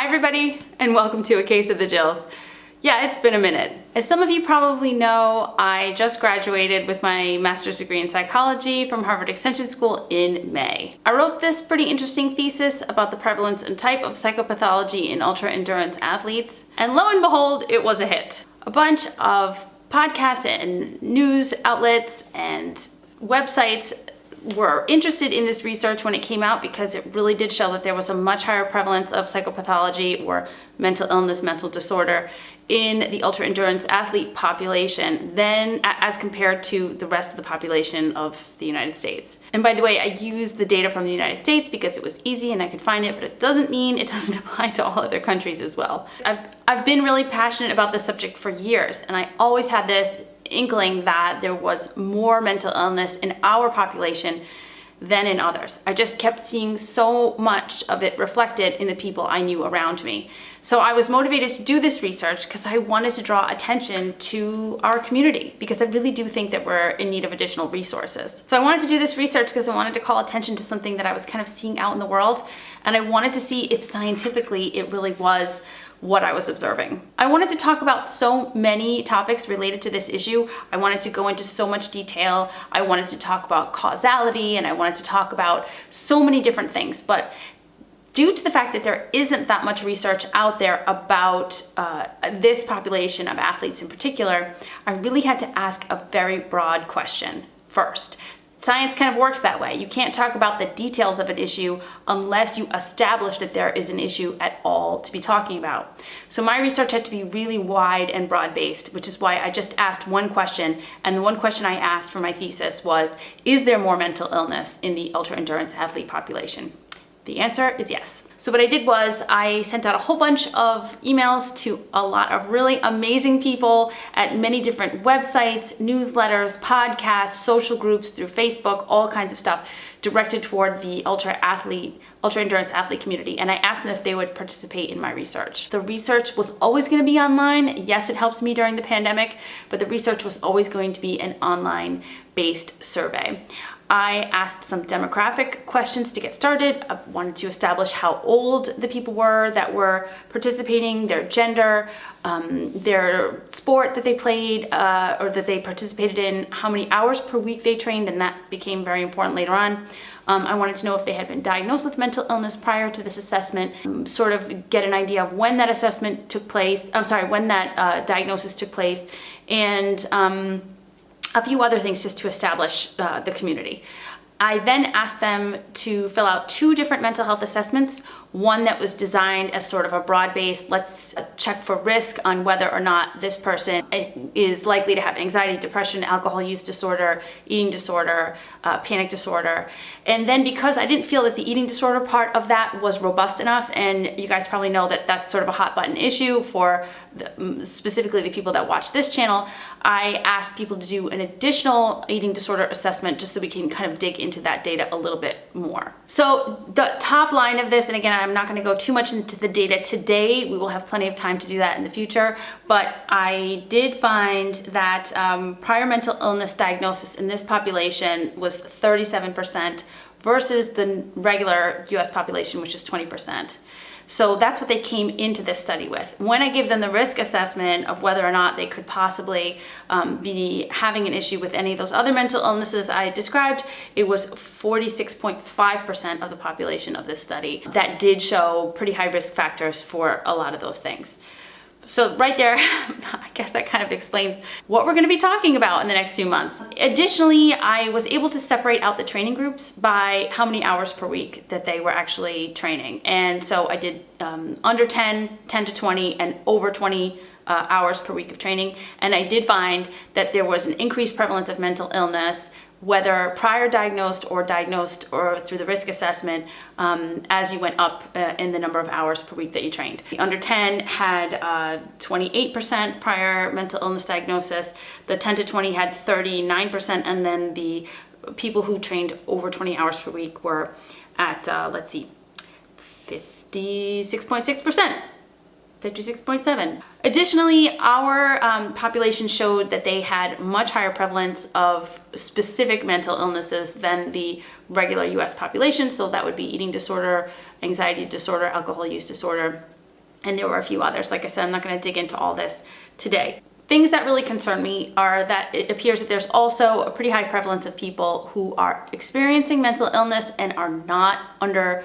Hi everybody, and welcome to A Case of the Jills. Yeah, it's been a minute. As some of you probably know, I just graduated with my master's degree in psychology from Harvard Extension School in May. I wrote this pretty interesting thesis about the prevalence and type of psychopathology in ultra-endurance athletes, and lo and behold, it was a hit. A bunch of podcasts and news outlets and websites were interested in this research when it came out because it really did show that there was a much higher prevalence of psychopathology or mental illness, mental disorder in the ultra-endurance athlete population than as compared to the rest of the population of the United States. And by the way, I used the data from the United States because it was easy and I could find it, but it doesn't mean it doesn't apply to all other countries as well. I've been really passionate about this subject for years, and I always had this inkling that there was more mental illness in our population than in others. I just kept seeing so much of it reflected in the people I knew around me. So I was motivated to do this research because I wanted to draw attention to our community, because I really do think that we're in need of additional resources. So I wanted to do this research because I wanted to call attention to something that I was kind of seeing out in the world, and I wanted to see if scientifically it really was what I was observing. I wanted to talk about so many topics related to this issue. I wanted to go into so much detail. I wanted to talk about causality, and I wanted to talk about so many different things. But due to the fact that there isn't that much research out there about this population of athletes in particular, I really had to ask a very broad question first. Science kind of works that way. You can't talk about the details of an issue unless you establish that there is an issue at all to be talking about. So my research had to be really wide and broad-based, which is why I just asked one question, and the one question I asked for my thesis was, is there more mental illness in the ultra-endurance athlete population? The answer is yes. So what I did was I sent out a whole bunch of emails to a lot of really amazing people at many different websites, newsletters, podcasts, social groups, through Facebook, all kinds of stuff directed toward the ultra-endurance athlete community. And I asked them if they would participate in my research. The research was always going to be online. Yes, it helps me during the pandemic, but the research was always going to be an online-based survey. I asked some demographic questions to get started. I wanted to establish how old the people were that were participating, their gender, their sport that they played or that they participated in, how many hours per week they trained, and that became very important later on. I wanted to know if they had been diagnosed with mental illness prior to this assessment, sort of get an idea of when that assessment took place, when that diagnosis took place, and a few other things just to establish the community. I then asked them to fill out 2 different mental health assessments, one that was designed as sort of a broad-based, let's check for risk on whether or not this person is likely to have anxiety, depression, alcohol use disorder, eating disorder, panic disorder. And then because I didn't feel that the eating disorder part of that was robust enough, and you guys probably know that that's sort of a hot button issue for specifically the people that watch this channel, I asked people to do an additional eating disorder assessment just so we can kind of dig into that data a little bit more. So the top line of this, and again, I'm not going to go too much into the data today. We will have plenty of time to do that in the future. But I did find that prior mental illness diagnosis in this population was 37% versus the regular US population, which is 20%. So that's what they came into this study with. When I gave them the risk assessment of whether or not they could possibly be having an issue with any of those other mental illnesses I described, it was 46.5% of the population of this study that did show pretty high risk factors for a lot of those things. So right there, I guess that kind of explains what we're going to be talking about in the next few months. Additionally, I was able to separate out the training groups by how many hours per week that they were actually training. And so I did under 10, 10 to 20, and over 20 hours per week of training. And I did find that there was an increased prevalence of mental illness, whether prior diagnosed or through the risk assessment, as you went up in the number of hours per week that you trained. The under 10 had 28% prior mental illness diagnosis, the 10 to 20 had 39%, and then the people who trained over 20 hours per week were at, 56.6%. 56.7. Additionally, our population showed that they had much higher prevalence of specific mental illnesses than the regular US population. So that would be eating disorder, anxiety disorder, alcohol use disorder, And there were a few others. Like I said, I'm not going to dig into all this today. Things that really concern me are that it appears that there's also a pretty high prevalence of people who are experiencing mental illness and are not under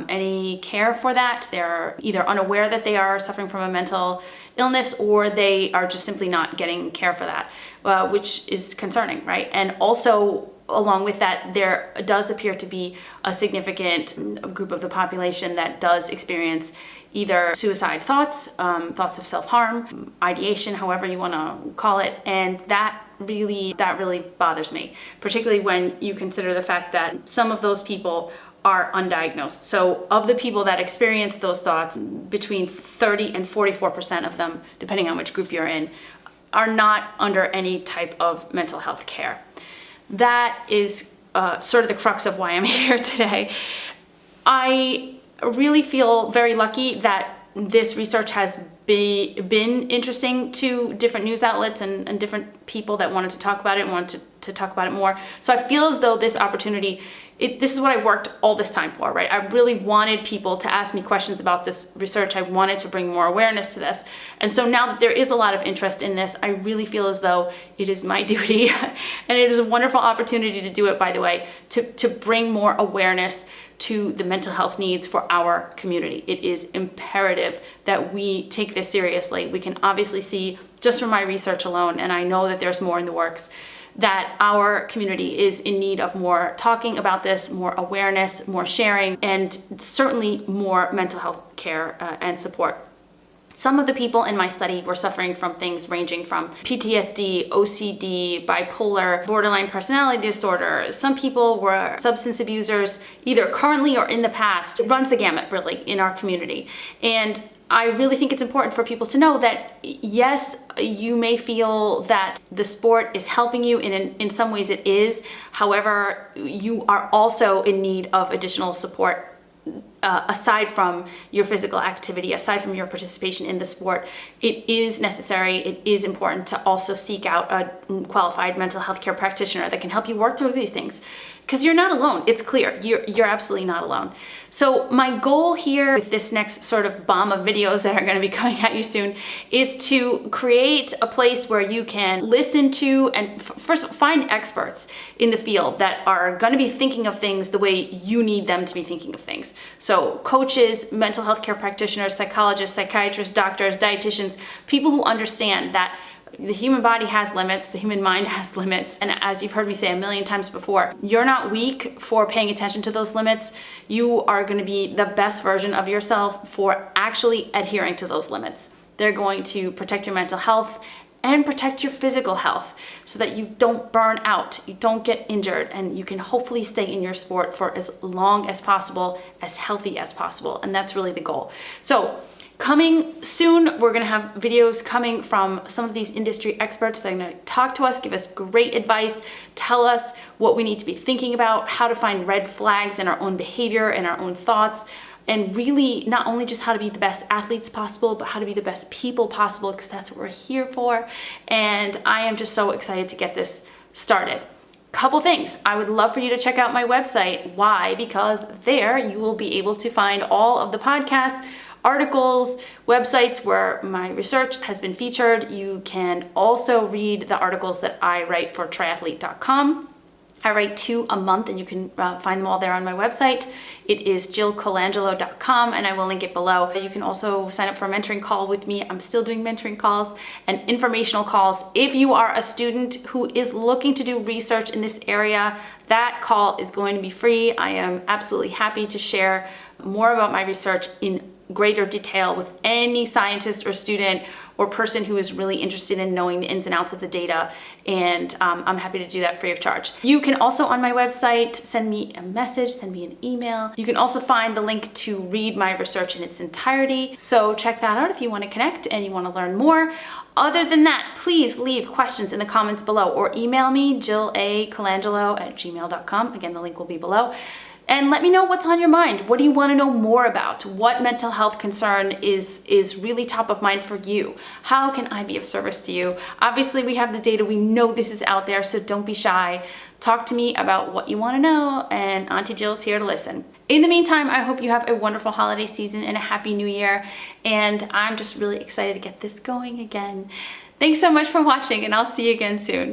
any care for that. They're either unaware that they are suffering from a mental illness, or they are just simply not getting care for that, which is concerning, right? And also, along with that, there does appear to be a significant group of the population that does experience either suicide thoughts, thoughts of self-harm, ideation, however you want to call it, and that really bothers me, particularly when you consider the fact that some of those people are undiagnosed. So of the people that experience those thoughts, between 30 and 44% of them, depending on which group you're in, are not under any type of mental health care. That is sort of the crux of why I'm here today. I really feel very lucky that this research has been interesting to different news outlets and different people that wanted to talk about it and wanted to talk about it more. So I feel as though this opportunity, this is what I worked all this time for, right? I really wanted people to ask me questions about this research. I wanted to bring more awareness to this. And so now that there is a lot of interest in this, I really feel as though it is my duty, and it is a wonderful opportunity to do it, by the way, to bring more awareness to the mental health needs for our community. It is imperative that we take this seriously. We can obviously see just from my research alone, and I know that there's more in the works, that our community is in need of more talking about this, more awareness, more sharing, and certainly more mental health care and support. Some of the people in my study were suffering from things ranging from PTSD, OCD, bipolar, borderline personality disorder. Some people were substance abusers, either currently or in the past. It runs the gamut, really, in our community. And I really think it's important for people to know that, yes, you may feel that the sport is helping you, and in some ways it is. However, you are also in need of additional support aside from your physical activity, aside from your participation in the sport. It is necessary, it is important to also seek out a qualified mental health care practitioner that can help you work through these things. Because you're not alone, it's clear, you're absolutely not alone. So my goal here with this next sort of bomb of videos that are going to be coming at you soon is to create a place where you can listen to and first find experts in the field that are going to be thinking of things the way you need them to be thinking of things. So coaches, mental health care practitioners, psychologists, psychiatrists, doctors, dietitians, people who understand that the human body has limits, the human mind has limits, and as you've heard me say a million times before, you're not weak for paying attention to those limits. You are going to be the best version of yourself for actually adhering to those limits. They're going to protect your mental health and protect your physical health so that you don't burn out, you don't get injured, and you can hopefully stay in your sport for as long as possible, as healthy as possible, and that's really the goal. So coming soon, we're going to have videos coming from some of these industry experts that are going to talk to us, give us great advice, tell us what we need to be thinking about, how to find red flags in our own behavior and our own thoughts, and really not only just how to be the best athletes possible, but how to be the best people possible, because that's what we're here for. And I am just so excited to get this started. Couple things. I would love for you to check out my website. Why? Because there you will be able to find all of the podcasts, articles, websites where my research has been featured. You can also read the articles that I write for triathlete.com. I write 2 a month, and you can find them all there on my website. It is jillcolangelo.com, and I will link it below. You can also sign up for a mentoring call with me. I'm still doing mentoring calls and informational calls. If you are a student who is looking to do research in this area, that call is going to be free. I am absolutely happy to share more about my research in greater detail with any scientist or student or person who is really interested in knowing the ins and outs of the data, and I'm happy to do that free of charge. You can also on my website send me a message, send me an email. You can also find the link to read my research in its entirety, so check that out if you want to connect and you want to learn more. Other than that, please leave questions in the comments below or email me, jillcolangelo@gmail.com. Again, the link will be below. And let me know what's on your mind. What do you want to know more about? What mental health concern is really top of mind for you? How can I be of service to you? Obviously, we have the data. We know this is out there, so don't be shy. Talk to me about what you want to know, and Auntie Jill's here to listen. In the meantime, I hope you have a wonderful holiday season and a happy new year, and I'm just really excited to get this going again. Thanks so much for watching, and I'll see you again soon.